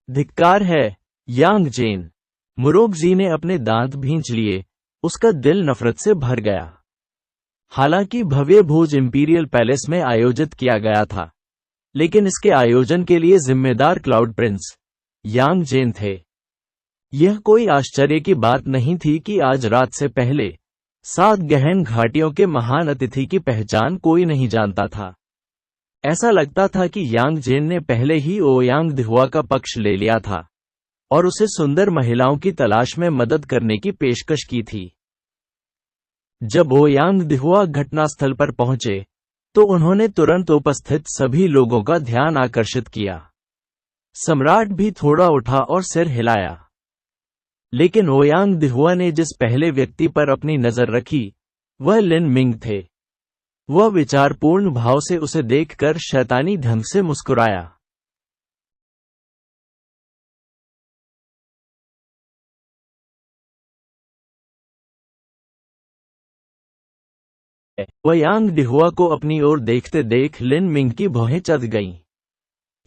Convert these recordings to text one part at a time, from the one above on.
धिक्कार है, यांग जेन। मुरोगजी ने अपने दांत भींच लिए, उसका दिल नफरत से भर गया। हालांकि भव्य भोज इंपीरियल पैलेस में आयोजित किया गया था, लेकिन इसके आयोजन के लिए जिम्मेदार क्लाउड प्रिंस यांग जेन थे। यह कोई आश्चर्य की बात नहीं थी कि आज रात से पहले 7 गहन घाटियों के महान अतिथि की पहचान कोई नहीं जानता था। ऐसा लगता था कि यांग जेन ने पहले ही ओयांग दिहुआ का पक्ष ले लिया था और उसे सुंदर महिलाओं की तलाश में मदद करने की पेशकश की थी। जब ओयांग दिहुआ घटनास्थल पर पहुंचे, तो उन्होंने तुरंत उपस्थित सभी लोगों का ध्यान आकर्षित किया। सम्राट भी थोड़ा उठा और सिर हिलाया। लेकिन ओयांग दिहुआ ने जिस पहले व्यक्ति पर अपनी नजर रखी, वह लिन मिंग थे। वह विचारपूर्ण भाव से उसे देखकर शैतानी ढंग से मुस्कुराया। ओयांग दिहुआ को अपनी ओर देखते देख लिन मिंग की भौहें चढ़ गईं।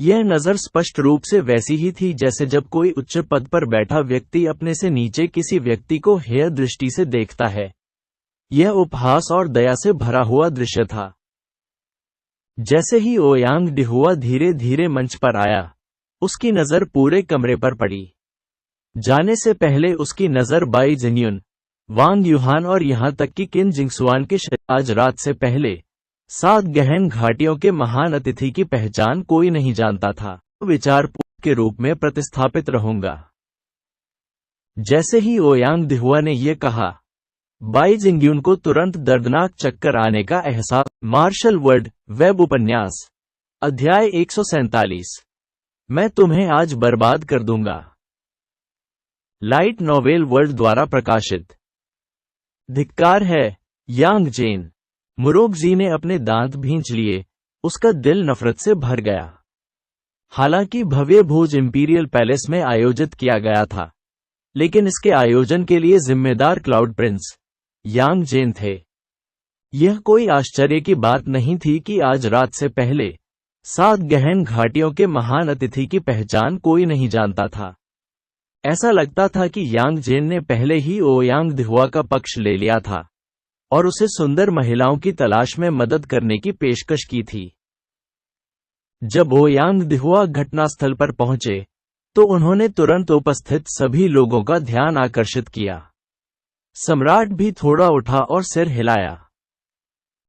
यह नजर स्पष्ट रूप से वैसी ही थी जैसे जब कोई उच्च पद पर बैठा व्यक्ति अपने से नीचे किसी व्यक्ति को हेय दृष्टि से देखता है। यह उपहास और दया से भरा हुआ दृश्य था। जैसे ही ओयांग दिहुआ धीरे धीरे मंच पर आया, उसकी नजर पूरे कमरे पर पड़ी। जाने से पहले उसकी नजर बाई जिंगयुन, वांग यूहान और यहां तक कि किन जिंगसुआन के आज रात से पहले 7 गहन घाटियों के महान अतिथि की पहचान कोई नहीं जानता था। विचारपूर्ण के रूप में प्रतिस्थापित रहूंगा। जैसे ही ओयांग दिहुआ ने यह कहा, बाई जिंगयुन को तुरंत दर्दनाक चक्कर आने का एहसास। मार्शल वर्ड वेब उपन्यास अध्याय 147। मैं तुम्हें आज बर्बाद कर दूंगा। लाइट नॉवेल वर्ल्ड द्वारा प्रकाशित। धिक्कार है, यांग जेन। मुरोगजी ने अपने दांत भींच लिए, उसका दिल नफरत से भर गया। हालांकि भव्य भोज इंपीरियल पैलेस में आयोजित किया गया था, लेकिन इसके आयोजन के लिए जिम्मेदार क्लाउड प्रिंस यांग जेन थे। यह कोई आश्चर्य की बात नहीं थी कि आज रात से पहले 7 गहन घाटियों के महान अतिथि की पहचान कोई नहीं जानता था। ऐसा लगता था कि यांग जेन ने पहले ही ओयांग दिहुआ का पक्ष ले लिया था और उसे सुंदर महिलाओं की तलाश में मदद करने की पेशकश की थी। जब ओयांग दिहुआ घटनास्थल पर पहुंचे, तो उन्होंने तुरंत उपस्थित सभी लोगों का ध्यान आकर्षित किया। सम्राट भी थोड़ा उठा और सिर हिलाया।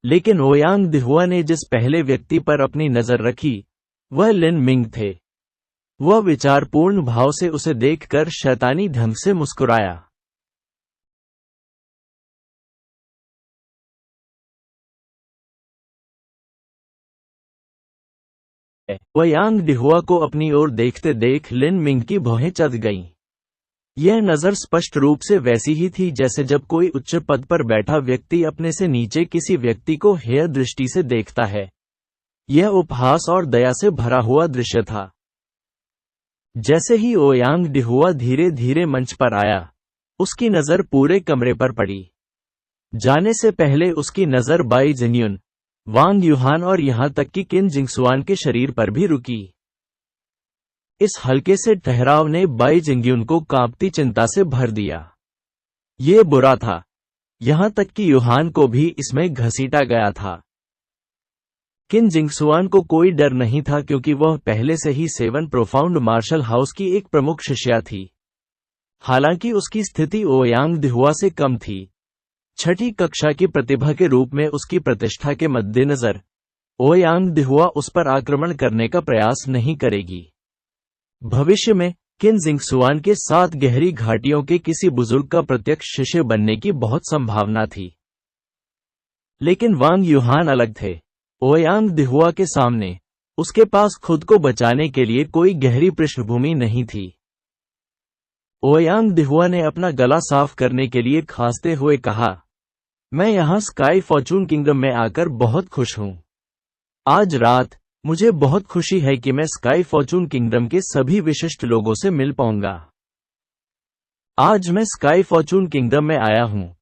लेकिन ओयांग दिहुआ ने जिस पहले व्यक्ति पर अपनी नजर रखी, वह लिन मिंग थे। वह विचारपूर्ण भाव से उसे देखकर शैतानी ढंग से मुस्कुराया। ओयांग दिहुआ को अपनी ओर देखते देख लिन मिंग की भौहें चढ़ गईं। यह नजर स्पष्ट रूप से वैसी ही थी जैसे जब कोई उच्च पद पर बैठा व्यक्ति अपने से नीचे किसी व्यक्ति को हेय दृष्टि से देखता है। यह उपहास और दया से भरा हुआ दृश्य था। जैसे ही ओयांग दिहुआ धीरे धीरे मंच पर आया, उसकी नजर पूरे कमरे पर पड़ी। जाने से पहले उसकी नजर बाई जिंगयुन, वांग यूहान और यहां तक कि किन जिंगसुआन के शरीर पर भी रुकी। इस हल्के से ठहराव ने बाई जिंगयुन को कांपती चिंता से भर दिया। ये बुरा था, यहां तक कि यूहान को भी इसमें घसीटा गया था। किन जिंगसुआन को कोई डर नहीं था क्योंकि वह पहले से ही 7 प्रोफाउंड मार्शल हाउस की एक प्रमुख शिष्या थी। हालांकि उसकी स्थिति ओयांग दिहुआ से कम थी। छठी कक्षा की प्रतिभा के रूप में उसकी प्रतिष्ठा के मद्देनजर ओयांग दिहुआ उस पर आक्रमण करने का प्रयास नहीं करेगी। भविष्य में किन जिंगसुआन के 7 गहरी घाटियों के किसी बुजुर्ग का प्रत्यक्ष शिष्य बनने की बहुत संभावना थी। लेकिन वांग यूहान अलग थे। ओयांग दिहुआ के सामने उसके पास खुद को बचाने के लिए कोई गहरी पृष्ठभूमि नहीं थी। ओयांग दिहुआ ने अपना गला साफ करने के लिए खांसते हुए कहा, मैं यहाँ स्काई फॉर्चून किंगडम में आकर बहुत खुश हूँ। आज रात मुझे बहुत खुशी है कि मैं स्काई फॉर्चून किंगडम के सभी विशिष्ट लोगों से मिल पाऊंगा। आज मैं स्काई फॉर्चून किंगडम में आया हूँ।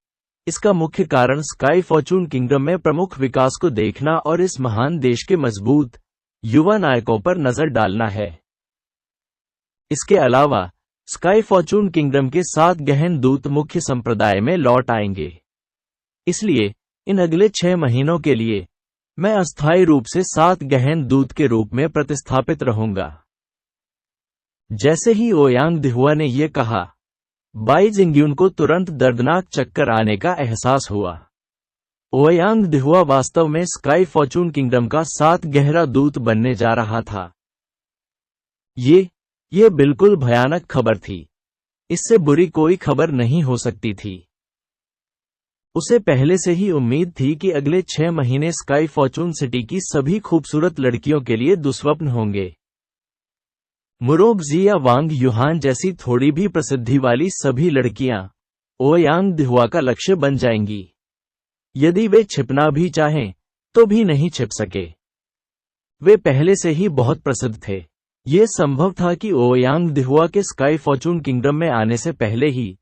इसका मुख्य कारण स्काई फॉर्चून किंगडम में प्रमुख विकास को देखना और इस महान देश के मजबूत युवा नायकों पर नजर डालना है। इसके अलावा स्काई फॉर्चून किंगडम के 7 गहन दूत मुख्य संप्रदाय में लौट आएंगे। इसलिए इन अगले 6 महीनों के लिए मैं अस्थायी रूप से 7 गहन दूत के रूप में प्रतिस्थापित रहूंगा। जैसे ही ओयांग दिहुआ ने यह कहा, बाई जिंग्यून को तुरंत दर्दनाक चक्कर आने का एहसास हुआ। ओयांग दिहुआ वास्तव में स्काई फॉर्चून किंगडम का 7 गहरा दूत बनने जा रहा था। ये बिल्कुल भयानक खबर थी। इससे बुरी कोई खबर नहीं हो सकती थी। उसे पहले से ही उम्मीद थी कि अगले 6 महीने स्काई फॉर्चून सिटी की सभी खूबसूरत लड़कियों के लिए दुस्वप्न होंगे। मुरोगजी या वांग युहान जैसी थोड़ी भी प्रसिद्धि वाली सभी लड़कियां ओयांग दिहुआ का लक्ष्य बन जाएंगी। यदि वे छिपना भी चाहें तो भी नहीं छिप सके। वे पहले से ही बहुत प्रसिद्ध थे। यह संभव था कि ओयांग दिहुआ के स्काई फॉर्चून किंगडम में आने से पहले ही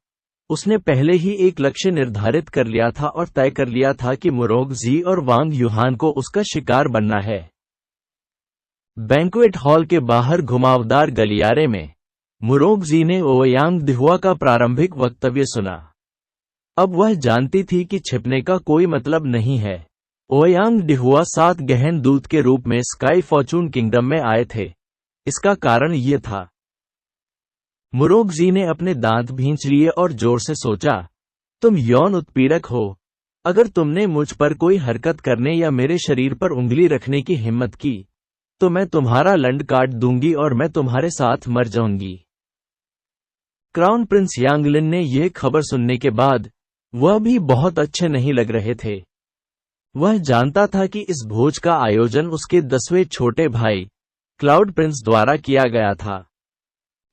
उसने पहले ही एक लक्ष्य निर्धारित कर लिया था और तय कर लिया था कि मुरोगजी और वांग युहान को उसका शिकार बनना है। बैंक्वेट हॉल के बाहर घुमावदार गलियारे में मुरोगजी ने ओयांग दिहुआ का प्रारंभिक वक्तव्य सुना। अब वह जानती थी कि छिपने का कोई मतलब नहीं है। ओयांग दिहुआ 7 गहन दूत के रूप में स्काई फॉर्चून किंगडम में आए थे। इसका कारण यह था। मुरोगजी ने अपने दांत भींच लिए और जोर से सोचा, तुम यौन उत्पीड़क हो। अगर तुमने मुझ पर कोई हरकत करने या मेरे शरीर पर उंगली रखने की हिम्मत की तो मैं तुम्हारा लंड काट दूंगी और मैं तुम्हारे साथ मर जाऊंगी। क्राउन प्रिंस यांगलिन ने यह खबर सुनने के बाद वह भी बहुत अच्छे नहीं लग रहे थे। वह जानता था कि इस भोज का आयोजन उसके 10वें छोटे भाई क्लाउड प्रिंस द्वारा किया गया था।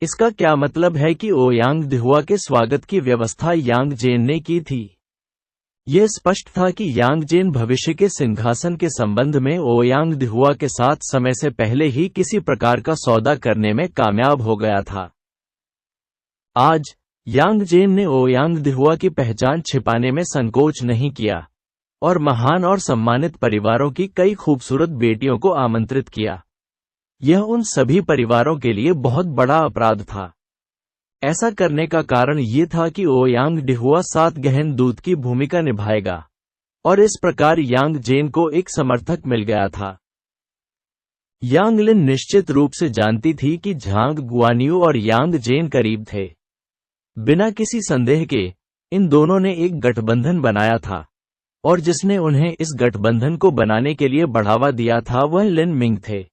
इसका क्या मतलब है कि ओयांग दिहुआ के स्वागत की व्यवस्था यांग जेन ने की थी। यह स्पष्ट था कि यांग जेन भविष्य के सिंहासन के संबंध में ओयांग दिहुआ के साथ समय से पहले ही किसी प्रकार का सौदा करने में कामयाब हो गया था। आज यांग जेन ने ओयांग दिहुआ की पहचान छिपाने में संकोच नहीं किया और महान और सम्मानित परिवारों की कई खूबसूरत बेटियों को आमंत्रित किया। यह उन सभी परिवारों के लिए बहुत बड़ा अपराध था। ऐसा करने का कारण ये था कि ओयांग दिहुआ 7 गहन दूत की भूमिका निभाएगा और इस प्रकार यांग जेन को एक समर्थक मिल गया था। यांगलिन निश्चित रूप से जानती थी कि झांग गुआनियू और यांग जेन करीब थे। बिना किसी संदेह के इन दोनों ने एक गठबंधन बनाया था और जिसने उन्हें इस गठबंधन को बनाने के लिए बढ़ावा दिया था वह लिन मिंग थे।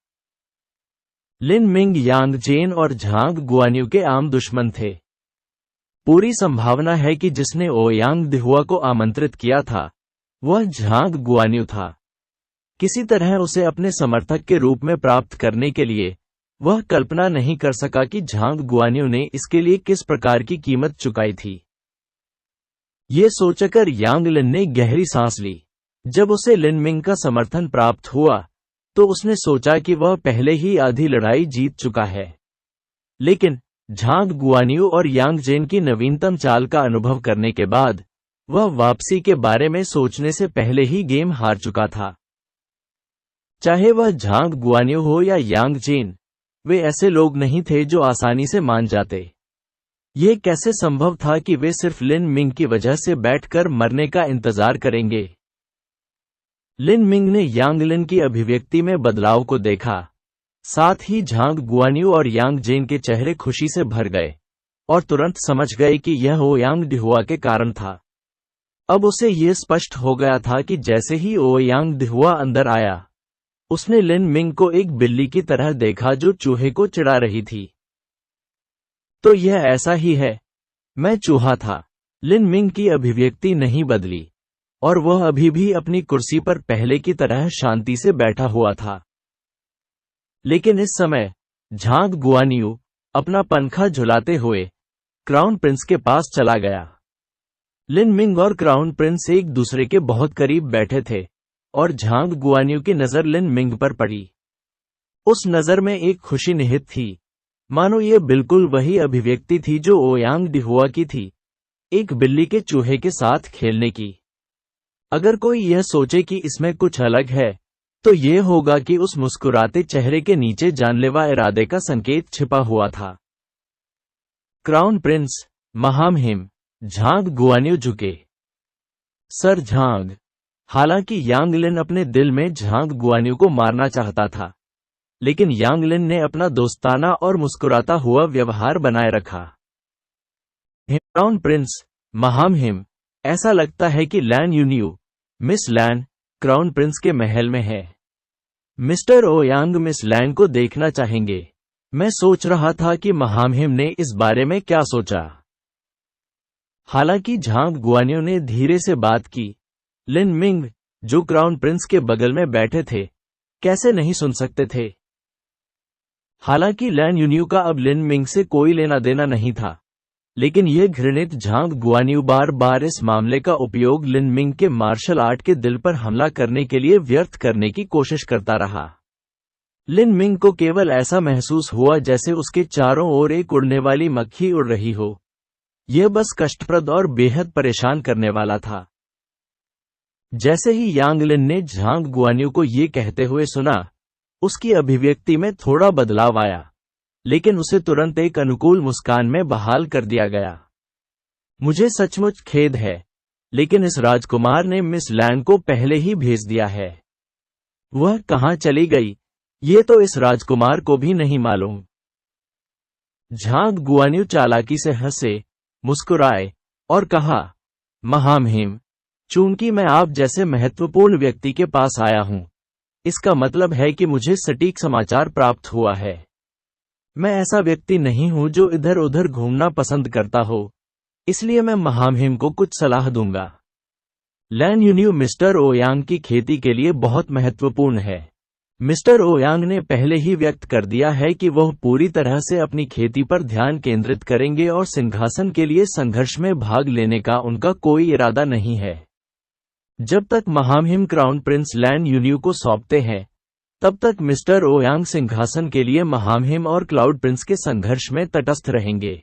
लिन मिंग यांग जेन और झांग गुआनियू के आम दुश्मन थे। पूरी संभावना है कि जिसने ओयांग दिहुआ को आमंत्रित किया था वह झांग गुआनियू था। किसी तरह उसे अपने समर्थक के रूप में प्राप्त करने के लिए वह कल्पना नहीं कर सका कि झांग गुआनियू ने इसके लिए किस प्रकार की कीमत चुकाई थी। ये सोचकर यांगलिन ने गहरी सांस ली। जब उसे लिन मिंग का समर्थन प्राप्त हुआ तो उसने सोचा कि वह पहले ही आधी लड़ाई जीत चुका है। लेकिन झांग गुआनियू और यांग जेन की नवीनतम चाल का अनुभव करने के बाद वह वापसी के बारे में सोचने से पहले ही गेम हार चुका था। चाहे वह झांग गुआनियू हो या यांग जेन, वे ऐसे लोग नहीं थे जो आसानी से मान जाते। यह कैसे संभव था कि वे सिर्फ लिन मिंग की वजह से बैठकर मरने का इंतजार करेंगे। लिन मिंग ने यांगलिन की अभिव्यक्ति में बदलाव को देखा। साथ ही झांग गुआनियू और यांग जेन के चेहरे खुशी से भर गए और तुरंत समझ गए कि यह ओयांग दिहुआ के कारण था। अब उसे यह स्पष्ट हो गया था कि जैसे ही ओयांग दिहुआ अंदर आया उसने लिन मिंग को एक बिल्ली की तरह देखा जो चूहे को चिढ़ा रही थी। तो यह ऐसा ही है, मैं चूहा था। लिन मिंग की अभिव्यक्ति नहीं बदली और वह अभी भी अपनी कुर्सी पर पहले की तरह शांति से बैठा हुआ था। लेकिन इस समय झांग गुआनियू अपना पंखा झुलाते हुए क्राउन प्रिंस के पास चला गया। लिन मिंग और क्राउन प्रिंस एक दूसरे के बहुत करीब बैठे थे और झांग गुआनियू की नजर लिन मिंग पर पड़ी। उस नजर में एक खुशी निहित थी, मानो ये बिल्कुल वही अभिव्यक्ति थी जो ओयांग दिहुआ की थी, एक बिल्ली के चूहे के साथ खेलने की। अगर कोई यह सोचे कि इसमें कुछ अलग है तो यह होगा कि उस मुस्कुराते चेहरे के नीचे जानलेवा इरादे का संकेत छिपा हुआ था। क्राउन प्रिंस महामहिम झांग गुआन्यू झुके। सर झांग। हालांकि यांग लिन अपने दिल में झांग गुआन्यू को मारना चाहता था, लेकिन यांग लिन ने अपना दोस्ताना और मुस्कुराता हुआ व्यवहार बनाए रखा। क्राउन प्रिंस महामहिम, ऐसा लगता है कि लैन यूनियू, मिस लैन, क्राउन प्रिंस के महल में है। मिस्टर ओयांग मिस लैन को देखना चाहेंगे। मैं सोच रहा था कि महामहिम ने इस बारे में क्या सोचा। हालांकि झांग गुआन्यू ने धीरे से बात की, लिन मिंग, जो क्राउन प्रिंस के बगल में बैठे थे, कैसे नहीं सुन सकते थे। हालांकि लैन यूनियू का अब लिन मिंग से कोई लेना देना नहीं था, लेकिन यह घृणित झांग गुआन्यू बार बार इस मामले का उपयोग लिन मिंग के मार्शल आर्ट के दिल पर हमला करने के लिए व्यर्थ करने की कोशिश करता रहा। लिन मिंग को केवल ऐसा महसूस हुआ जैसे उसके चारों ओर एक उड़ने वाली मक्खी उड़ रही हो। यह बस कष्टप्रद और बेहद परेशान करने वाला था। जैसे ही यांग लिन ने झांग गुआन्यू को ये कहते हुए सुना, उसकी अभिव्यक्ति में थोड़ा बदलाव आया, लेकिन उसे तुरंत एक अनुकूल मुस्कान में बहाल कर दिया गया। मुझे सचमुच खेद है, लेकिन इस राजकुमार ने मिस लैन को पहले ही भेज दिया है। वह कहां चली गई, ये तो इस राजकुमार को भी नहीं मालूम। झांग गुआन्यू चालाकी से हंसे, मुस्कुराए और कहा, महामहिम, चूंकि मैं आप जैसे महत्वपूर्ण व्यक्ति के पास आया हूं, इसका मतलब है कि मुझे सटीक समाचार प्राप्त हुआ है। मैं ऐसा व्यक्ति नहीं हूं जो इधर उधर घूमना पसंद करता हो, इसलिए मैं महामहिम को कुछ सलाह दूंगा। लैन यूनियू मिस्टर ओयांग की खेती के लिए बहुत महत्वपूर्ण है। मिस्टर ओयांग ने पहले ही व्यक्त कर दिया है कि वह पूरी तरह से अपनी खेती पर ध्यान केंद्रित करेंगे और सिंहासन के लिए संघर्ष में भाग लेने का उनका कोई इरादा नहीं है। जब तक महामहिम क्राउन प्रिंस लैन यूनियू को सौंपते हैं, तब तक मिस्टर ओयांग सिंहासन के लिए महामहिम और क्लाउड प्रिंस के संघर्ष में तटस्थ रहेंगे।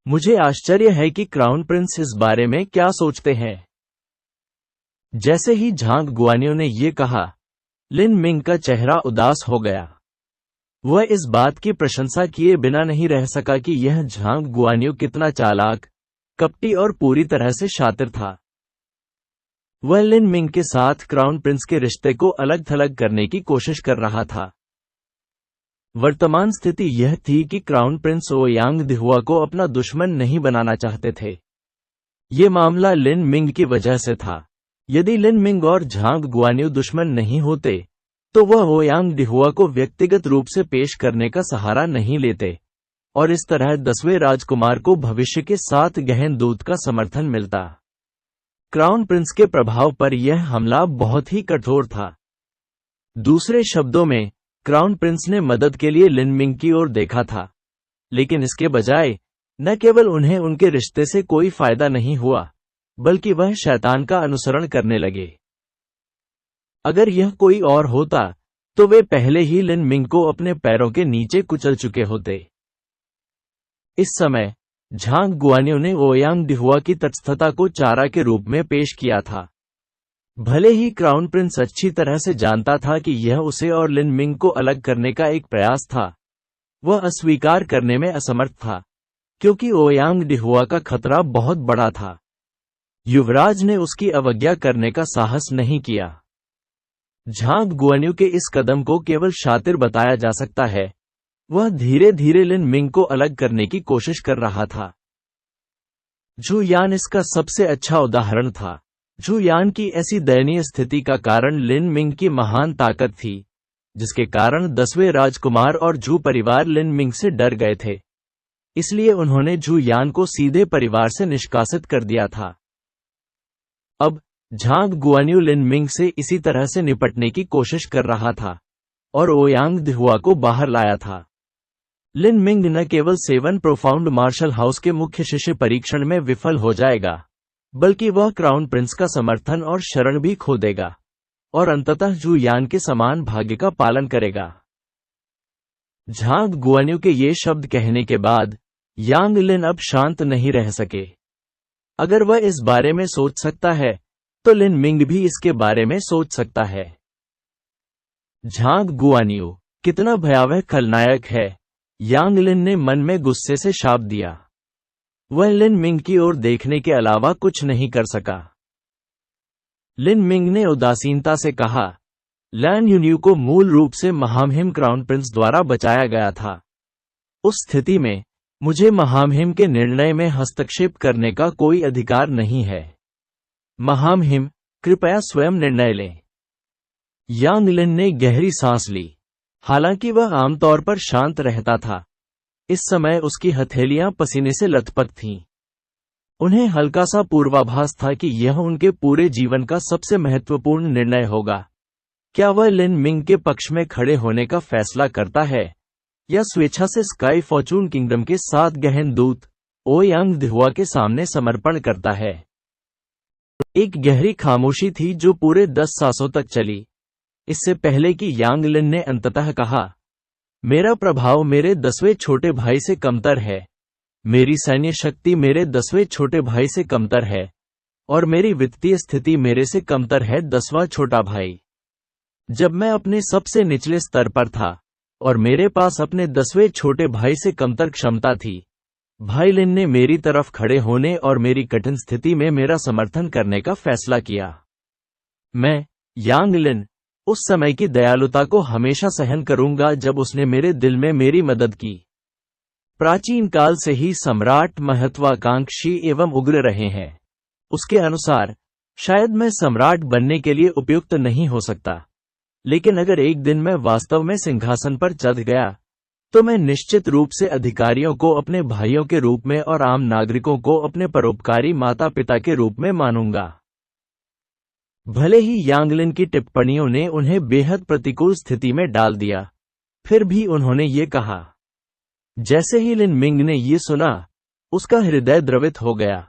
मुझे आश्चर्य है कि क्राउन प्रिंस इस बारे में क्या सोचते हैं। जैसे ही झांग गुआन्यू ने यह कहा, लिन मिंग का चेहरा उदास हो गया। वह इस बात की प्रशंसा किए बिना नहीं रह सका कि यह झांग गुआन्यू कितना चालाक, कपटी और पूरी तरह से शातिर था। वह लिन मिंग के साथ क्राउन प्रिंस के रिश्ते को अलग थलग करने की कोशिश कर रहा था। वर्तमान स्थिति यह थी कि क्राउन प्रिंस ओयांग दिहुआ को अपना दुश्मन नहीं बनाना चाहते थे। ये मामला लिन मिंग की वजह से था। यदि लिन मिंग और झांग गुआन्यू दुश्मन नहीं होते, तो वह ओयांग दिहुआ को व्यक्तिगत रूप से पेश करने का सहारा नहीं लेते, और इस तरह 10वें राजकुमार को भविष्य के 7 गहन दूत का समर्थन मिलता। क्राउन प्रिंस के प्रभाव पर यह हमला बहुत ही कठोर था। दूसरे शब्दों में, क्राउन प्रिंस ने मदद के लिए लिन मिंग की ओर देखा था, लेकिन इसके बजाय न केवल उन्हें उनके रिश्ते से कोई फायदा नहीं हुआ, बल्कि वह शैतान का अनुसरण करने लगे। अगर यह कोई और होता, तो वे पहले ही लिन मिंग को अपने पैरों के नीचे कुचल चुके होते। इस समय झांग गुआन्यू ने ओयांग दिहुआ की तटस्थता को चारा के रूप में पेश किया था। भले ही क्राउन प्रिंस अच्छी तरह से जानता था कि यह उसे और लिन मिंग को अलग करने का एक प्रयास था, वह अस्वीकार करने में असमर्थ था, क्योंकि ओयांग दिहुआ का खतरा बहुत बड़ा था। युवराज ने उसकी अवज्ञा करने का साहस नहीं किया। झांग गुआन्यू के इस कदम को केवल शातिर बताया जा सकता है। वह धीरे धीरे लिन मिंग को अलग करने की कोशिश कर रहा था। झू यान इसका सबसे अच्छा उदाहरण था। झू यान की ऐसी दयनीय स्थिति का कारण लिन मिंग की महान ताकत थी, जिसके कारण 10वें राजकुमार और झू परिवार लिन मिंग से डर गए थे। इसलिए उन्होंने झू यान को सीधे परिवार से निष्कासित कर दिया था। अब झांग गुआन्यू लिन मिंग से इसी तरह से निपटने की कोशिश कर रहा था और ओयांग दिहुआ को बाहर लाया था। लिन मिंग न केवल 7 प्रोफाउंड मार्शल हाउस के मुख्य शिष्य परीक्षण में विफल हो जाएगा, बल्कि वह क्राउन प्रिंस का समर्थन और शरण भी खो देगा और अंततः झू यान के समान भाग्य का पालन करेगा। झांग गुआन्यू के ये शब्द कहने के बाद यांग लिन अब शांत नहीं रह सके। अगर वह इस बारे में सोच सकता है, तो लिन मिंग भी इसके बारे में सोच सकता है। झांग गुआन्यू कितना भयावह खलनायक है, यांग लिन ने मन में गुस्से से शाप दिया। वह लिन मिंग की ओर देखने के अलावा कुछ नहीं कर सका। लिन मिंग ने उदासीनता से कहा, लैन यून्यू को मूल रूप से महामहिम क्राउन प्रिंस द्वारा बचाया गया था। उस स्थिति में मुझे महामहिम के निर्णय में हस्तक्षेप करने का कोई अधिकार नहीं है। महामहिम, कृपया स्वयं निर्णय लें। यांग लिन ने गहरी सांस ली। हालांकि वह आमतौर पर शांत रहता था, इस समय उसकी हथेलियां पसीने से लथपथ थीं। उन्हें हल्का सा पूर्वाभास था कि यह उनके पूरे जीवन का सबसे महत्वपूर्ण निर्णय होगा। क्या वह लिन मिंग के पक्ष में खड़े होने का फैसला करता है या स्वेच्छा से स्काई फॉर्चून किंगडम के 7 गहन दूत ओयांग दिहुआ के सामने समर्पण करता है? एक गहरी खामोशी थी जो पूरे 10 सांसों तक चली। इससे पहले कि यांग लिन ने अंततः कहा, मेरा प्रभाव मेरे 10वें छोटे भाई से कमतर है, मेरी सैन्य शक्ति मेरे 10वें छोटे भाई से कमतर है, और मेरी वित्तीय स्थिति मेरे से कमतर है 10वां छोटा भाई। जब मैं अपने सबसे निचले स्तर पर था और मेरे पास अपने 10वें छोटे भाई से कमतर क्षमता थी, भाई लिन ने मेरी तरफ खड़े होने और मेरी कठिन स्थिति में मेरा समर्थन करने का फैसला किया। मैं, यांग लिन, उस समय की दयालुता को हमेशा सहन करूंगा जब उसने मेरे दिल में मेरी मदद की। प्राचीन काल से ही सम्राट महत्वाकांक्षी एवं उग्र रहे हैं। उसके अनुसार शायद मैं सम्राट बनने के लिए उपयुक्त नहीं हो सकता, लेकिन अगर एक दिन मैं वास्तव में सिंहासन पर चढ़ गया तो मैं निश्चित रूप से अधिकारियों को अपने भाइयों के रूप में और आम नागरिकों को अपने परोपकारी माता पिता के रूप में मानूंगा। भले ही यांगलिन की टिप्पणियों ने उन्हें बेहद प्रतिकूल स्थिति में डाल दिया, फिर भी उन्होंने ये कहा। जैसे ही लिन मिंग ने ये सुना, उसका हृदय द्रवित हो गया।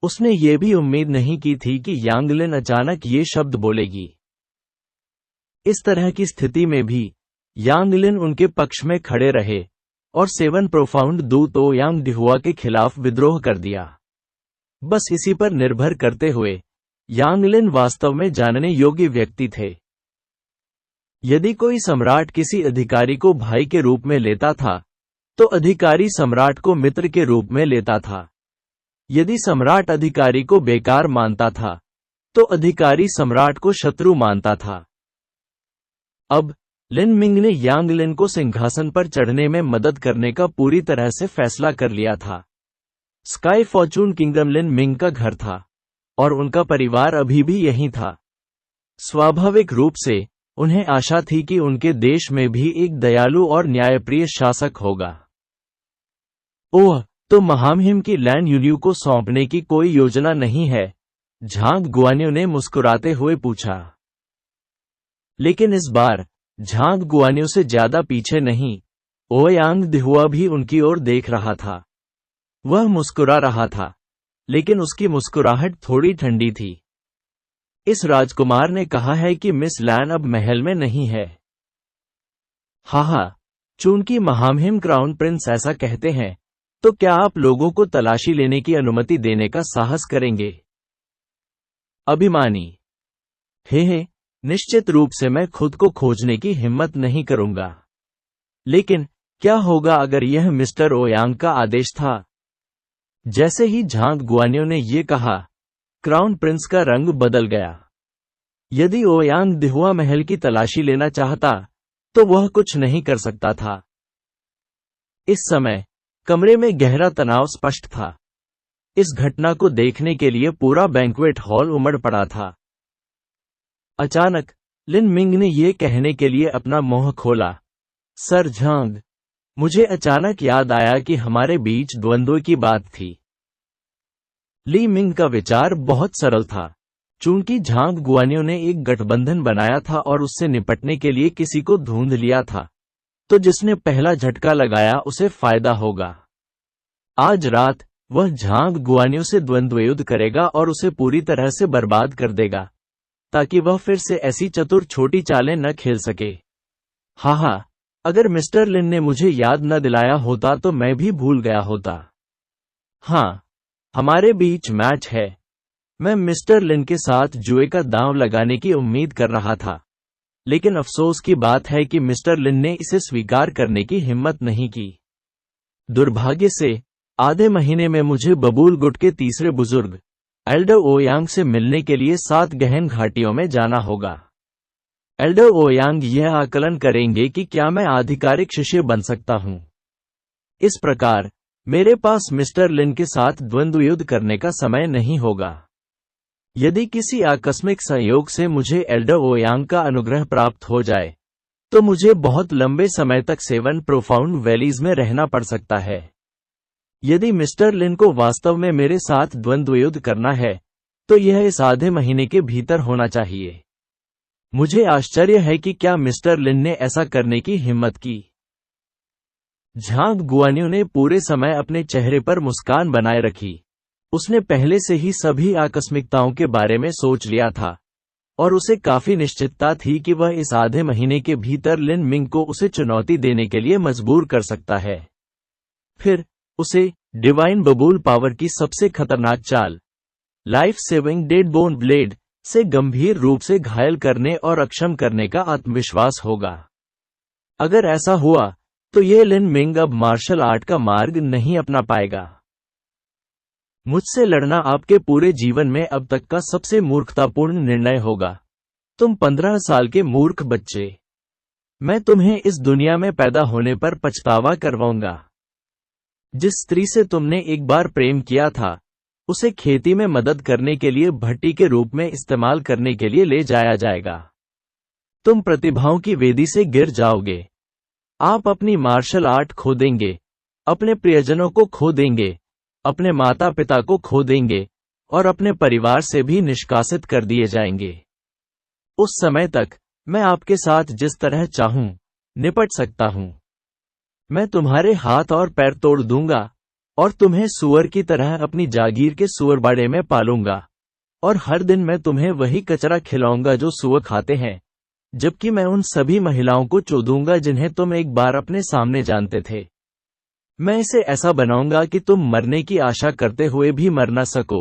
उसने ये भी उम्मीद नहीं की थी कि यांगलिन अचानक ये शब्द बोलेगी। इस तरह की स्थिति में भी यांगलिन उनके पक्ष में खड़े रहे और 7 प्रोफाउंड दूत ओयांग दिहुआ के खिलाफ विद्रोह कर दिया। बस इसी पर निर्भर करते हुए यांगलिन वास्तव में जानने योग्य व्यक्ति थे। यदि कोई सम्राट किसी अधिकारी को भाई के रूप में लेता था, तो अधिकारी सम्राट को मित्र के रूप में लेता था। यदि सम्राट अधिकारी को बेकार मानता था, तो अधिकारी सम्राट को शत्रु मानता था। अब लिन मिंग ने यांगलिन को सिंहासन पर चढ़ने में मदद करने का पूरी तरह से फैसला कर लिया था। स्काई फॉर्चून किंगडम लिन मिंग का घर था और उनका परिवार अभी भी यहीं था। स्वाभाविक रूप से उन्हें आशा थी कि उनके देश में भी एक दयालु और न्यायप्रिय शासक होगा। ओह, तो महामहिम की लैन यून्यू को सौंपने की कोई योजना नहीं है? झांग गुआन्यू ने मुस्कुराते हुए पूछा। लेकिन इस बार झांग गुआन्यू से ज्यादा पीछे नहीं, ओयांग दिहुआ भी उनकी ओर देख रहा था। वह मुस्कुरा रहा था, लेकिन उसकी मुस्कुराहट थोड़ी ठंडी थी। इस राजकुमार ने कहा है कि मिस लैन अब महल में नहीं है। हाँ, चूंकि महामहिम क्राउन प्रिंस ऐसा कहते हैं, तो क्या आप लोगों को तलाशी लेने की अनुमति देने का साहस करेंगे? अभिमानी, हे, निश्चित रूप से मैं खुद को खोजने की हिम्मत नहीं करूंगा। लेकिन क्या होगा अगर यह मिस्टर ओयांग का आदेश था? जैसे ही झांग गुआन्यू ने यह कहा, क्राउन प्रिंस का रंग बदल गया। यदि ओयांग दिहुआ महल की तलाशी लेना चाहता, तो वह कुछ नहीं कर सकता था। इस समय कमरे में गहरा तनाव स्पष्ट था। इस घटना को देखने के लिए पूरा बैंक्वेट हॉल उमड़ पड़ा था। अचानक लिन मिंग ने यह कहने के लिए अपना मुंह खोला, सर झांग, मुझे अचानक याद आया कि हमारे बीच द्वंद्व की बात थी। ली मिंग का विचार बहुत सरल था। चूंकि झांग गुआन्यू ने एक गठबंधन बनाया था और उससे निपटने के लिए किसी को ढूंढ लिया था, तो जिसने पहला झटका लगाया उसे फायदा होगा। आज रात वह झांग गुआन्यू से द्वंद्व युद्ध करेगा और उसे पूरी तरह से बर्बाद कर देगा, ताकि वह फिर से ऐसी चतुर छोटी चालें न खेल सके। हाँ, अगर मिस्टर लिन ने मुझे याद न दिलाया होता तो मैं भी भूल गया होता। हाँ, हमारे बीच मैच है। मैं मिस्टर लिन के साथ जुए का दांव लगाने की उम्मीद कर रहा था, लेकिन अफसोस की बात है कि मिस्टर लिन ने इसे स्वीकार करने की हिम्मत नहीं की। दुर्भाग्य से आधे महीने में मुझे बबूल गुट के तीसरे बुजुर्ग एल्डर ओयांग से मिलने के लिए 7 गहन घाटियों में जाना होगा। एल्डर ओयांग यह आकलन करेंगे कि क्या मैं आधिकारिक शिष्य बन सकता हूं। इस प्रकार मेरे पास मिस्टर लिन के साथ द्वंद्व युद्ध करने का समय नहीं होगा। यदि किसी आकस्मिक संयोग से मुझे एल्डर ओयांग का अनुग्रह प्राप्त हो जाए तो मुझे बहुत लंबे समय तक 7 प्रोफाउंड वैलीज में रहना पड़ सकता है। यदि मिस्टर लिन को वास्तव में मेरे साथ द्वंद्व युद्ध करना है तो यह इस आधे महीने के भीतर होना चाहिए। मुझे आश्चर्य है कि क्या मिस्टर लिन ने ऐसा करने की हिम्मत की। झांग गुआन्यू ने पूरे समय अपने चेहरे पर मुस्कान बनाए रखी। उसने पहले से ही सभी आकस्मिकताओं के बारे में सोच लिया था और उसे काफी निश्चितता थी कि वह इस आधे महीने के भीतर लिन मिंग को उसे चुनौती देने के लिए मजबूर कर सकता है। फिर उसे डिवाइन बबूल पावर की सबसे खतरनाक चाल life saving dead bone blade से गंभीर रूप से घायल करने और अक्षम करने का आत्मविश्वास होगा। अगर ऐसा हुआ तो यह लिन मिंग अब मार्शल आर्ट का मार्ग नहीं अपना पाएगा। मुझसे लड़ना आपके पूरे जीवन में अब तक का सबसे मूर्खतापूर्ण निर्णय होगा। तुम 15 साल के मूर्ख बच्चे। मैं तुम्हें इस दुनिया में पैदा होने पर पछतावा करवाऊंगा। जिस स्त्री से तुमने एक बार प्रेम किया था उसे खेती में मदद करने के लिए भट्टी के रूप में इस्तेमाल करने के लिए ले जाया जाएगा। तुम प्रतिभाओं की वेदी से गिर जाओगे। आप अपनी मार्शल आर्ट खो देंगे, अपने प्रियजनों को खो देंगे, अपने माता पिता को खो देंगे और अपने परिवार से भी निष्कासित कर दिए जाएंगे। उस समय तक मैं आपके साथ जिस तरह चाहूं निपट सकता हूं। मैं तुम्हारे हाथ और पैर तोड़ दूंगा और तुम्हें सुअर की तरह अपनी जागीर के सुअरबाड़े में पालूंगा और हर दिन मैं तुम्हें वही कचरा खिलाऊंगा जो सुअर खाते हैं, जबकि मैं उन सभी महिलाओं को चोदूंगा जिन्हें तुम एक बार अपने सामने जानते थे। मैं इसे ऐसा बनाऊंगा कि तुम मरने की आशा करते हुए भी मर न सको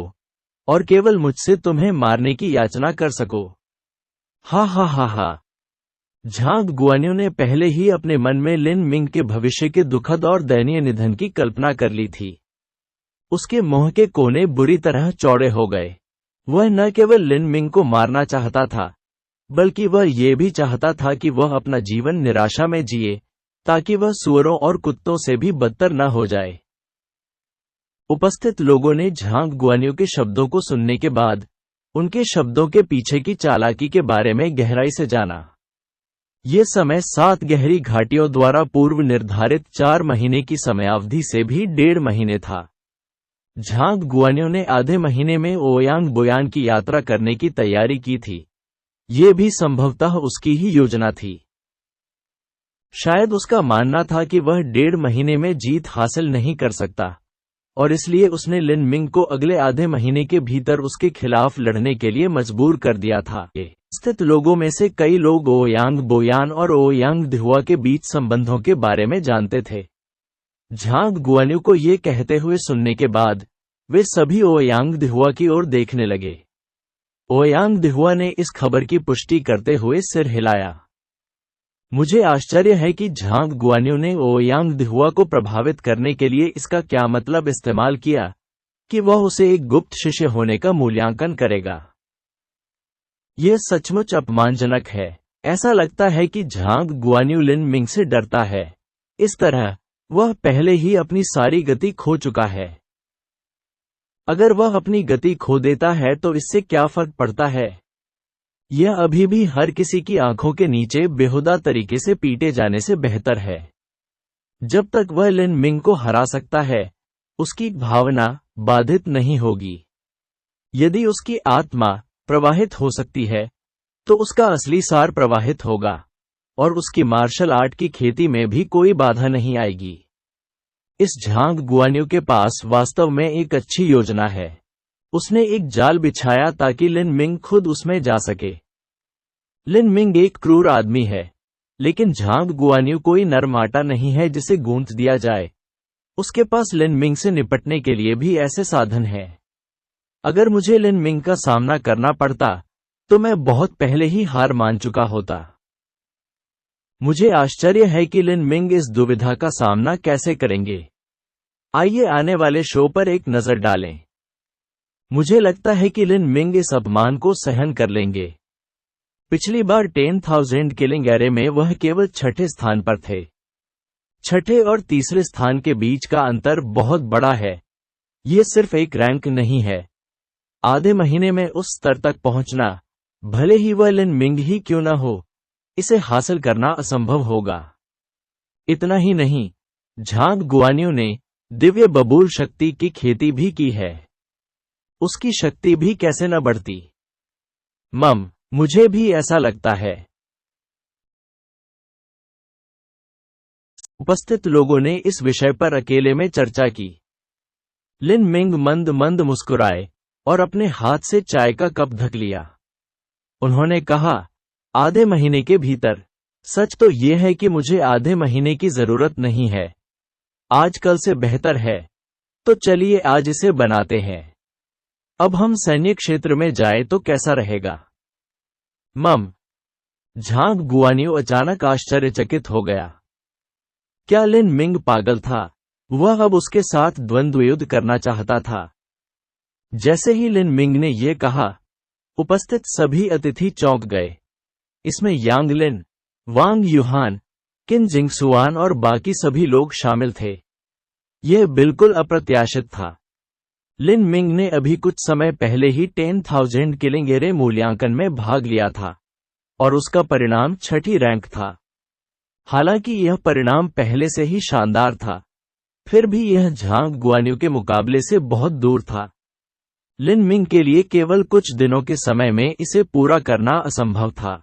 और केवल मुझसे तुम्हें मारने की याचना कर सको। हा हा हा हा। झांग गुआन्यू ने पहले ही अपने मन में लिन मिंग के भविष्य के दुखद और दयनीय निधन की कल्पना कर ली थी। उसके मुंह के कोने बुरी तरह चौड़े हो गए। वह न केवल लिन मिंग को मारना चाहता था बल्कि वह ये भी चाहता था कि वह अपना जीवन निराशा में जिए ताकि वह सुअरों और कुत्तों से भी बदतर न हो जाए। उपस्थित लोगों ने झांग गुआन्यू के शब्दों को सुनने के बाद उनके शब्दों के पीछे की चालाकी के बारे में गहराई से जाना। ये समय 7 गहरी घाटियों द्वारा पूर्व निर्धारित 4 महीने की समयावधि से भी 1.5 महीने था। झांग गुआन्यू ने आधे महीने में ओयांग बोयान की यात्रा करने की तैयारी की थी। ये भी संभवतः उसकी ही योजना थी। शायद उसका मानना था कि वह 1.5 महीने में जीत हासिल नहीं कर सकता और इसलिए उसने लिन मिंग को अगले आधे महीने के भीतर उसके खिलाफ लड़ने के लिए मजबूर कर दिया था। स्थित लोगों में से कई लोग ओयांग बोयान और ओयांग दिहुआ के बीच संबंधों के बारे में जानते थे। झांग गुआन्यू को ये कहते हुए सुनने के बाद वे सभी ओयांग दिहुआ की ओर देखने लगे। ओयांग दिहुआ ने इस खबर की पुष्टि करते हुए सिर हिलाया। मुझे आश्चर्य है कि झांग गुआन्यू ने ओयांग दिहुआ को प्रभावित करने के लिए इसका क्या मतलब इस्तेमाल किया कि वह उसे एक गुप्त शिष्य होने का मूल्यांकन करेगा। यह सचमुच अपमानजनक है। ऐसा लगता है कि झांग गुआन्यू लिन मिंग से डरता है। इस तरह वह पहले ही अपनी सारी गति खो चुका है। अगर वह अपनी गति खो देता है तो इससे क्या फर्क पड़ता है। यह अभी भी हर किसी की आंखों के नीचे बेहुदा तरीके से पीटे जाने से बेहतर है। जब तक वह लिन मिंग को हरा सकता है उसकी भावना बाधित नहीं होगी। यदि उसकी आत्मा प्रवाहित हो सकती है तो उसका असली सार प्रवाहित होगा और उसकी मार्शल आर्ट की खेती में भी कोई बाधा नहीं आएगी। इस झांग गुआन्यू के पास वास्तव में एक अच्छी योजना है। उसने एक जाल बिछाया ताकि लिन मिंग खुद उसमें जा सके। लिन मिंग एक क्रूर आदमी है, लेकिन झांग गुआन्यू कोई नरम आटा नहीं है जिसे गूंथ दिया जाए। उसके पास लिन मिंग से निपटने के लिए भी ऐसे साधन हैं। अगर मुझे लिन मिंग का सामना करना पड़ता तो मैं बहुत पहले ही हार मान चुका होता। मुझे आश्चर्य है कि लिन मिंग इस दुविधा का सामना कैसे करेंगे। आइए आने वाले शो पर एक नजर डालें। मुझे लगता है कि लिन मिंग इस अपमान को सहन कर लेंगे। पिछली बार 10,000 किलिंग एरे में वह केवल छठे स्थान पर थे। छठे और तीसरे स्थान के बीच का अंतर बहुत बड़ा है। ये सिर्फ एक रैंक नहीं है। आधे महीने में उस स्तर तक पहुंचना, भले ही वह लिन मिंग ही क्यों न हो, इसे हासिल करना असंभव होगा। इतना ही नहीं, झांग गुआन्यू ने दिव्य बबूल शक्ति की खेती भी की है। उसकी शक्ति भी कैसे न बढ़ती। मुझे भी ऐसा लगता है। उपस्थित लोगों ने इस विषय पर अकेले में चर्चा की। लिन मिंग मंद मंद मुस्कुराए और अपने हाथ से चाय का कप ढक लिया। उन्होंने कहा, आधे महीने के भीतर। सच तो यह है कि मुझे आधे महीने की जरूरत नहीं है। आज कल से बेहतर है। तो चलिए आज इसे बनाते हैं। अब हम सैन्य क्षेत्र में जाए तो कैसा रहेगा? झांग गुआन्यू अचानक आश्चर्यचकित हो गया। क्या लिन मिंग पागल था? वह अब उसके साथ द्वंद्व युद्ध करना चाहता था। जैसे ही लिन मिंग ने यह कहा, उपस्थित सभी अतिथि चौंक गए। इसमें यांग लिन, वांग यूहान, किन जिंगसुआन और बाकी सभी लोग शामिल थे। यह बिल्कुल अप्रत्याशित था। लिन मिंग ने अभी कुछ समय पहले ही 10,000 किलिंग एरे मूल्यांकन में भाग लिया था और उसका परिणाम छठी रैंक था। हालांकि यह परिणाम पहले से ही शानदार था, फिर भी यह झांग गुआन्यू के मुकाबले से बहुत दूर था। लिन मिंग के लिए केवल कुछ दिनों के समय में इसे पूरा करना असंभव था।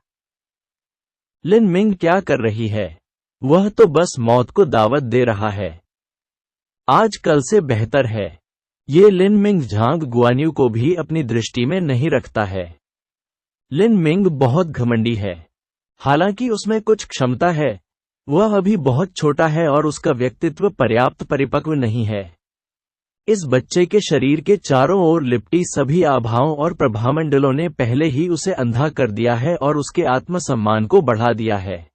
लिन मिंग क्या कर रही है? वह तो बस मौत को दावत दे रहा है। आज कल से बेहतर है। ये लिन मिंग झांग गुआन्यू को भी अपनी दृष्टि में नहीं रखता है। लिन मिंग बहुत घमंडी है। हालांकि उसमें कुछ क्षमता है, वह अभी बहुत छोटा है और उसका व्यक्तित्व पर्याप्त परिपक्व नहीं है। इस बच्चे के शरीर के चारों ओर लिपटी सभी आभाओं और प्रभामंडलों ने पहले ही उसे अंधा कर दिया है और उसके आत्मसम्मान को बढ़ा दिया है।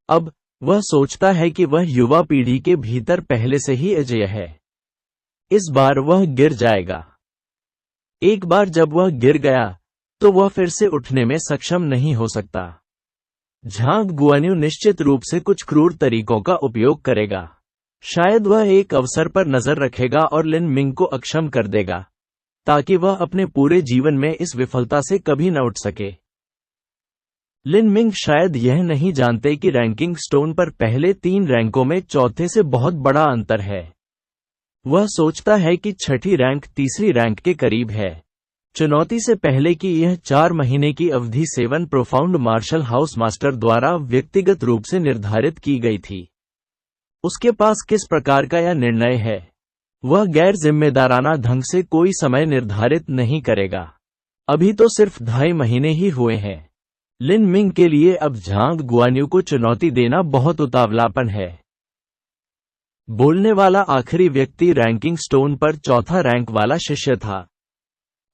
अब वह सोचता है कि वह युवा पीढ़ी के भीतर पहले से ही अजेय है। इस बार वह गिर जाएगा। एक बार जब वह गिर गया, तो वह फिर से उठने में सक्षम नहीं हो सकता। झांग गुआन्यू निश्चित रूप से कुछ क्रूर तरीकों का उपयोग करेगा। शायद वह एक अवसर पर नजर रखेगा और लिन मिंग को अक्षम कर देगा, ताकि वह अपने पूरे जीवन में इस विफलता से कभी न उठ सके। लिन मिंग शायद यह नहीं जानते कि रैंकिंग स्टोन पर पहले 3 रैंकों में चौथे से बहुत बड़ा अंतर है। वह सोचता है कि छठी रैंक तीसरी रैंक के करीब है। चुनौती से पहले कि यह 4 महीने की अवधि 7 प्रोफाउंड मार्शल हाउस मास्टर द्वारा व्यक्तिगत रूप से निर्धारित की गई थी। उसके पास किस प्रकार का यह निर्णय है? वह गैर जिम्मेदाराना ढंग से कोई समय निर्धारित नहीं करेगा। अभी तो सिर्फ 2.5 महीने ही हुए हैं। लिन मिंग के लिए अब झांग गुआन्यू को चुनौती देना बहुत उतावलापन है। बोलने वाला आखिरी व्यक्ति रैंकिंग स्टोन पर चौथा रैंक वाला शिष्य था।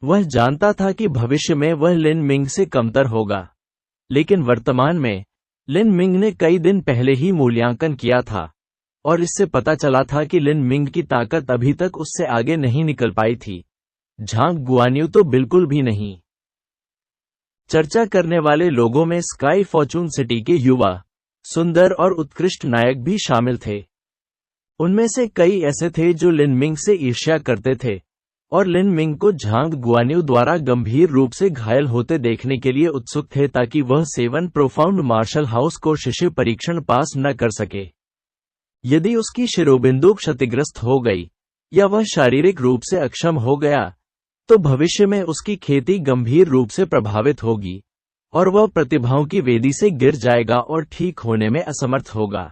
वह जानता था कि भविष्य में वह लिन मिंग से कमतर होगा, लेकिन वर्तमान में लिन मिंग ने कई दिन पहले ही मूल्यांकन किया था और इससे पता चला था कि लिन मिंग की ताकत अभी तक उससे आगे नहीं निकल पाई थी। झांग गुआन्यू तो बिल्कुल भी नहीं। चर्चा करने वाले लोगों में स्काई फॉर्चून सिटी के युवा, सुंदर और उत्कृष्ट नायक भी शामिल थे। उनमें से कई ऐसे थे जो लिन मिंग से ईर्ष्या करते थे और लिन मिंग को झांग गुआन्यू द्वारा गंभीर रूप से घायल होते देखने के लिए उत्सुक थे, ताकि वह 7 प्रोफाउंड मार्शल हाउस को शिष्य परीक्षण पास न कर सके। यदि उसकी शिरोबिंदु क्षतिग्रस्त हो गई या वह शारीरिक रूप से अक्षम हो गया, तो भविष्य में उसकी खेती गंभीर रूप से प्रभावित होगी और वह प्रतिभाओं की वेदी से गिर जाएगा और ठीक होने में असमर्थ होगा।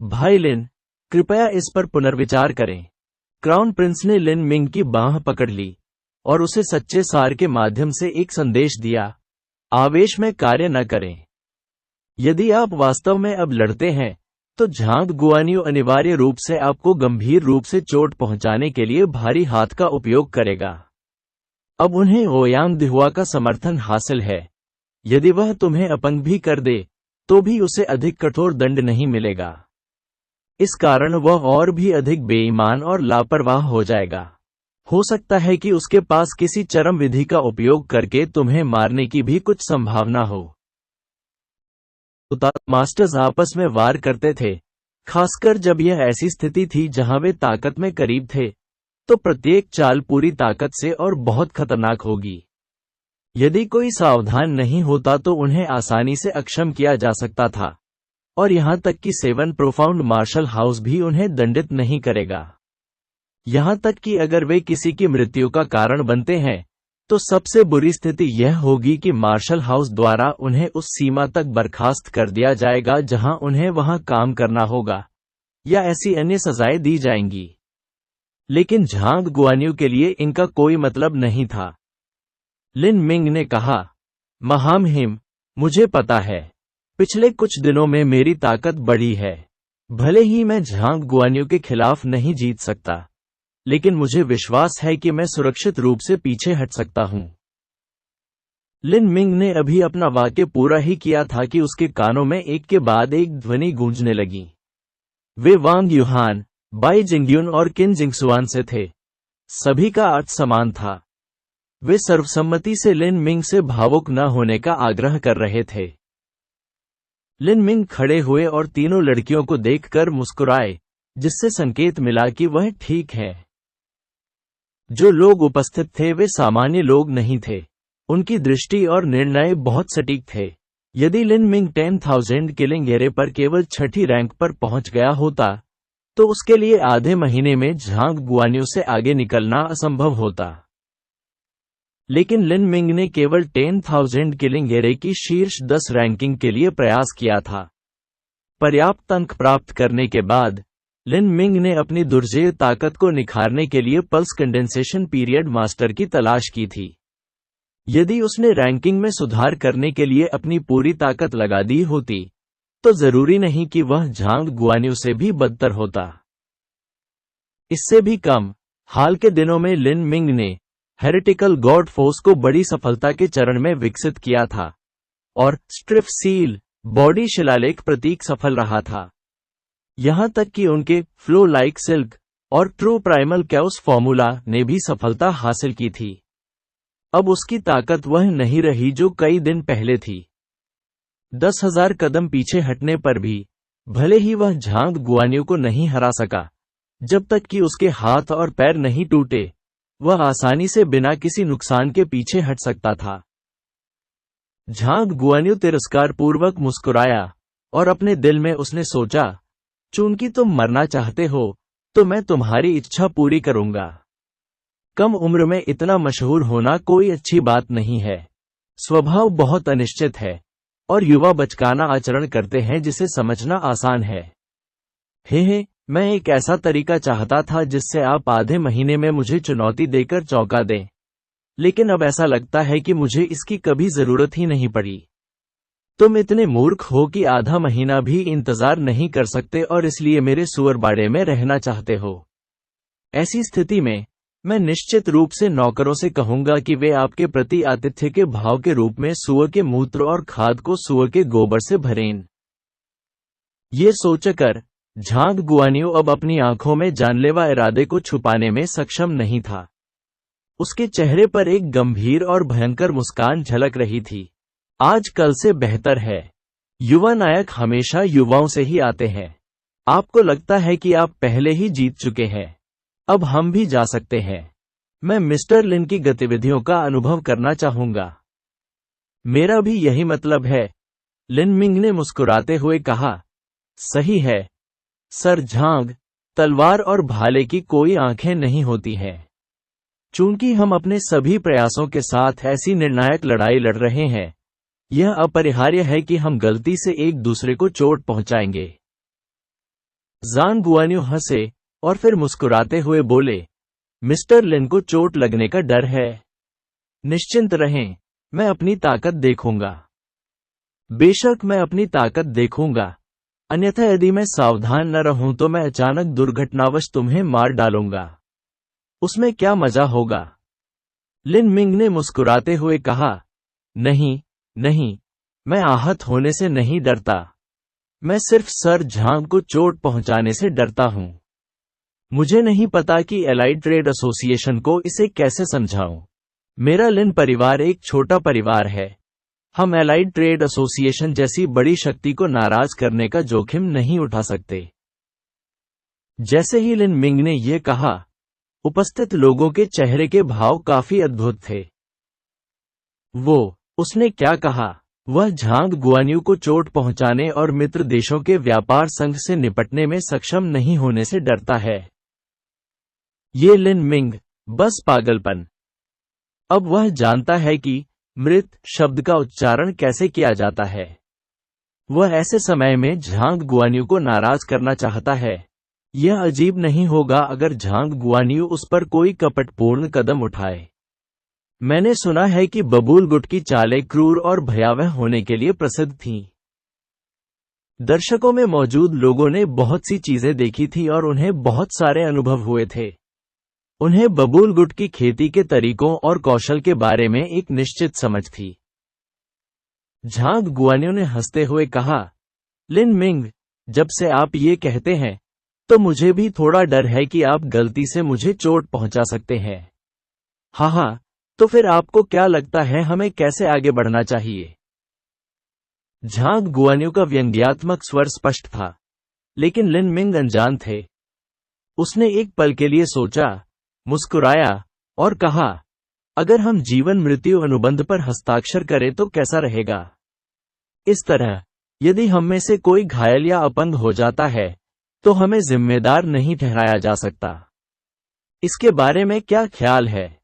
भाई लिन, कृपया इस पर पुनर्विचार करें। क्राउन प्रिंस ने लिन मिंग की बांह पकड़ ली और उसे सच्चे सार के माध्यम से एक संदेश दिया, आवेश में कार्य न करें। यदि आप वास्तव में अब लड़ते हैं, तो झांग गुआन्यू अनिवार्य रूप से आपको गंभीर रूप से चोट पहुंचाने के लिए भारी हाथ का उपयोग करेगा। अब उन्हें ओयांग दिहुआ का समर्थन हासिल है। यदि वह तुम्हें अपंग भी कर दे, तो भी उसे अधिक कठोर दंड नहीं मिलेगा। इस कारण वह और भी अधिक बेईमान और लापरवाह हो जाएगा। हो सकता है कि उसके पास किसी चरम विधि का उपयोग करके तुम्हें मारने की भी कुछ संभावना हो। मास्टर्स आपस में वार करते थे, खासकर जब यह ऐसी स्थिति थी जहां वे ताकत में करीब थे, तो प्रत्येक चाल पूरी ताकत से और बहुत खतरनाक होगी। यदि कोई सावधान नहीं होता तो उन्हें आसानी से अक्षम किया जा सकता था, और यहां तक कि 7 प्रोफाउंड मार्शल हाउस भी उन्हें दंडित नहीं करेगा। यहां तक कि अगर वे किसी की मृत्यु का कारण बनते हैं, तो सबसे बुरी स्थिति यह होगी कि मार्शल हाउस द्वारा उन्हें उस सीमा तक बर्खास्त कर दिया जाएगा जहां उन्हें वहां काम करना होगा, या ऐसी अन्य सजाएं दी जाएंगी। लेकिन झांग गुआन्यू के लिए इनका कोई मतलब नहीं था। लिन मिंग ने कहा, महामहिम, मुझे पता है, पिछले कुछ दिनों में मेरी ताकत बढ़ी है। भले ही मैं झांग गुआन्यू के खिलाफ नहीं जीत सकता, लेकिन मुझे विश्वास है कि मैं सुरक्षित रूप से पीछे हट सकता हूं। लिन मिंग ने अभी अपना वाक्य पूरा ही किया था कि उसके कानों में एक के बाद एक ध्वनि गूंजने लगी। वे वांग यूहान, बाई जिंगयुन और किन जिंगसुआन से थे। सभी का अर्थ समान था। वे सर्वसम्मति से लिन मिंग से भावुक न होने का आग्रह कर रहे थे। लिन मिंग खड़े हुए और तीनों लड़कियों को देखकर मुस्कुराए, जिससे संकेत मिला कि वह ठीक है। जो लोग उपस्थित थे वे सामान्य लोग नहीं थे। उनकी दृष्टि और निर्णय बहुत सटीक थे। यदि लिन मिंग 10,000 किलिंग एरे पर केवल 6ठी रैंक पर पहुंच गया होता, तो उसके लिए आधे महीने में झांग गुआन्यू से आगे निकलना असंभव होता। लेकिन लिन मिंग ने केवल 10,000 किलिंग एरे की शीर्ष 10 रैंकिंग के लिए प्रयास किया था। पर्याप्त अंक प्राप्त करने के बाद लिन मिंग ने अपनी दुर्जेय ताकत को निखारने के लिए पल्स कंडेंसेशन पीरियड मास्टर की तलाश की थी। यदि उसने रैंकिंग में सुधार करने के लिए अपनी पूरी ताकत लगा दी होती, तो जरूरी नहीं कि वह झांग गुआन्यू से भी बदतर होता। इससे भी कम, हाल के दिनों में लिन मिंग ने हेरेटिकल गॉड फोर्स को बड़ी सफलता के चरण में विकसित किया था, और स्ट्रिफ सील, बॉडी शिलालेख प्रतीक सफल रहा था। यहां तक कि उनके फ्लो लाइक सिल्क और ट्रू प्राइमल कैओस फॉर्मूला ने भी सफलता हासिल की थी। अब उसकी ताकत वह नहीं रही जो कई दिन पहले थी। 10,000 कदम पीछे हटने पर भी, भले ही वह झांग गुआन्यू को नहीं हरा सका, जब तक कि उसके हाथ और पैर नहीं टूटे, वह आसानी से बिना किसी नुकसान के पीछे हट सकता था। झांग गुआन्यू तिरस्कारपूर्वक मुस्कुराया, और अपने दिल में उसने सोचा, चूंकि तुम मरना चाहते हो, तो मैं तुम्हारी इच्छा पूरी करूंगा। कम उम्र में इतना मशहूर होना कोई अच्छी बात नहीं है। स्वभाव बहुत अनिश्चित है, और युवा बचकाना आचरण करते हैं जिसे समझना आसान है। हे, मैं एक ऐसा तरीका चाहता था जिससे आप आधे महीने में मुझे चुनौती देकर चौंका दें, लेकिन अब ऐसा लगता है कि मुझे इसकी कभी जरूरत ही नहीं पड़ी। तुम इतने मूर्ख हो कि आधा महीना भी इंतजार नहीं कर सकते और इसलिए मेरे सुअर बाड़े में रहना चाहते हो। ऐसी स्थिति में मैं निश्चित रूप से नौकरों से कहूंगा कि वे आपके प्रति आतिथ्य के भाव के रूप में सुअर के मूत्र और खाद को सुअर के गोबर से भरें। ये सोचकर झांग गुआन्यू अब अपनी आंखों में जानलेवा इरादे को छुपाने में सक्षम नहीं था। उसके चेहरे पर एक गंभीर और भयंकर मुस्कान झलक रही थी। आज कल से बेहतर है। युवा नायक हमेशा युवाओं से ही आते हैं। आपको लगता है कि आप पहले ही जीत चुके हैं। अब हम भी जा सकते हैं। मैं मिस्टर लिन की गतिविधियों का अनुभव करना चाहूंगा। मेरा भी यही मतलब है, लिन मिंग ने मुस्कुराते हुए कहा। सही है, सर झांग, तलवार और भाले की कोई आंखें नहीं होती हैं। चूंकि हम अपने सभी प्रयासों के साथ ऐसी निर्णायक लड़ाई लड़ रहे हैं, यह अपरिहार्य है कि हम गलती से एक दूसरे को चोट पहुंचाएंगे। झांग गुआन्यू हंसे और फिर मुस्कुराते हुए बोले, मिस्टर लिन को चोट लगने का डर है। निश्चिंत रहें, मैं अपनी ताकत देखूंगा। बेशक मैं अपनी ताकत देखूंगा, अन्यथा यदि मैं सावधान न रहूं तो मैं अचानक दुर्घटनावश तुम्हें मार डालूंगा। उसमें क्या मजा होगा? लिन मिंग ने मुस्कुराते हुए कहा। नहीं, मैं आहत होने से नहीं डरता। मैं सिर्फ सर झांग को चोट पहुंचाने से डरता हूं। मुझे नहीं पता कि एलाइड ट्रेड एसोसिएशन को इसे कैसे समझाऊं। मेरा लिन परिवार एक छोटा परिवार है। हम एलाइड ट्रेड एसोसिएशन जैसी बड़ी शक्ति को नाराज करने का जोखिम नहीं उठा सकते। जैसे ही लिन मिंग ने यह कहा, उपस्थित लोगों के चेहरे के भाव काफी अद्भुत थे। उसने क्या कहा? वह झांग गुआन्यू को चोट पहुंचाने और मित्र देशों के व्यापार संघ से निपटने में सक्षम नहीं होने से डरता है। ये लिन मिंग, बस पागलपन। अब वह जानता है कि मृत शब्द का उच्चारण कैसे किया जाता है। वह ऐसे समय में झांग गुआन्यू को नाराज करना चाहता है। यह अजीब नहीं होगा अगर झांग गुआन्यू उस पर कोई कपटपूर्ण कदम उठाए। मैंने सुना है कि बबूल गुट की चालें क्रूर और भयावह होने के लिए प्रसिद्ध थीं। दर्शकों में मौजूद लोगों ने बहुत सी चीजें देखी थी और उन्हें बहुत सारे अनुभव हुए थे। उन्हें बबूल गुट की खेती के तरीकों और कौशल के बारे में एक निश्चित समझ थी। झांग गुआन्यू ने हंसते हुए कहा, लिन मिंग, जब से आप ये कहते हैं, तो मुझे भी थोड़ा डर है कि आप गलती से मुझे चोट पहुंचा सकते हैं। हाँ, तो फिर आपको क्या लगता है हमें कैसे आगे बढ़ना चाहिए? झांग गुआन्यू का व्यंग्यात्मक स्वर स्पष्ट था, लेकिन लिन मिंग अनजान थे। उसने एक पल के लिए सोचा, मुस्कुराया और कहा, अगर हम जीवन मृत्यु अनुबंध पर हस्ताक्षर करें तो कैसा रहेगा? इस तरह, यदि हम में से कोई घायल या अपंग हो जाता है, तो हमें जिम्मेदार नहीं ठहराया जा सकता। इसके बारे में क्या ख्याल है?